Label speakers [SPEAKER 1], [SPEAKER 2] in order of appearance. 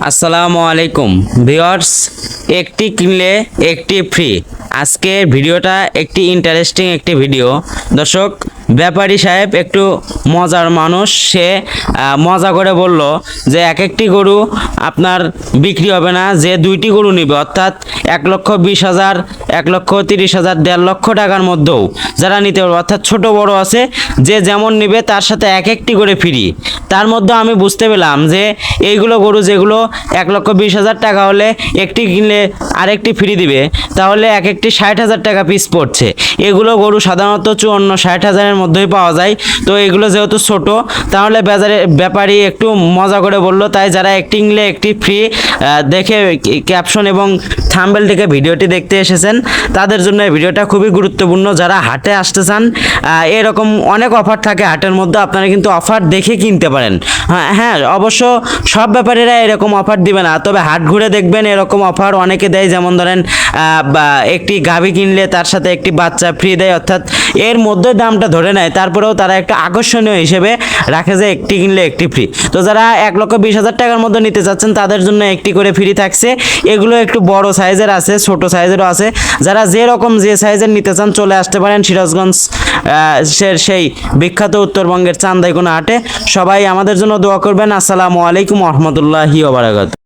[SPEAKER 1] আসসালামু আলাইকুম ভিউয়ার্স, একটি কিনলে একটি ফ্রি। আজকের ভিডিওটা একটি ইন্টারেস্টিং একটি ভিডিও। দর্শক, ব্যাপারী সাহেব একটু মজার মানুষ, সে মজা করে বলল যে একটি গরু আপনার বিক্রি হবে না, যে দুইটি গরু নিবে, অর্থাৎ 1,20,000, 1,30,000, 1.5 লক্ষ টাকার মধ্যেও যারা নিতে পারবে, অর্থাৎ ছোট বড় আছে, যে যেমন নিবে তার সাথে একটি করে ফ্রি। তার মধ্যে আমি বুঝতে পেলাম যে এইগুলো গরু যেগুলো 1,20,000 টাকা হলে একটি কিনলে আরেকটি ফ্রি দিবে, তাহলে একটি 60,000 টাকা পিস পড়ছে। এগুলো গরু সাধারণত 54-60,000-এর মধ্যেই পাওয়া যায়। তো এগুলো যেহেতু ছোট, তাহলে ব্যাপারী একটু মজা করে বলল, তাই যারা একটি কিনলে একটি ফ্রি দেখে ক্যাপশন এবং থাম্বনেল থেকে ভিডিওটি দেখতে এসেছেন, তাদের জন্য এই ভিডিওটা খুবই গুরুত্বপূর্ণ। যারা হাটে আসতে চান, এরকম অনেক অফার থাকে হাটের মধ্যে, আপনারা কিন্তু অফার দেখে কিনতে পারেন। হ্যাঁ, অবশ্য সব ব্যাপারীরা এরকম অফার দিবে না, তবে হাট ঘুরে দেখবেন এরকম অফার অনেকে দেয়। যেমন ধরেন একটি গাভী কিনলে তার সাথে একটি বাচ্চা ফ্রি দেয়, অর্থাৎ এর মধ্যে দামটা ধরে নেয়, তারপরেও তারা একটা আকর্ষণীয় হিসেবে রাখে যে একটি কিনলে একটি ফ্রি। তো যারা 1,20,000 টাকার মধ্যে নিতে চাচ্ছেন, তাদের জন্য একটি করে ফ্রি থাকছে। এগুলো একটু বড় সাইজের আছে, ছোট সাইজেরও আছে। যারা যে সাইজের নিতে চান, চলে আসতে পারেন সিরাজগঞ্জ সেই বিখ্যাত উত্তরবঙ্গের চান্দাইকোনা হাটে। সবাই আমাদের জন্য দোয়া করবেন। আসসালামু আলাইকুম ওয়া রাহমাতুল্লাহি ওয়া বারাকাতুহু।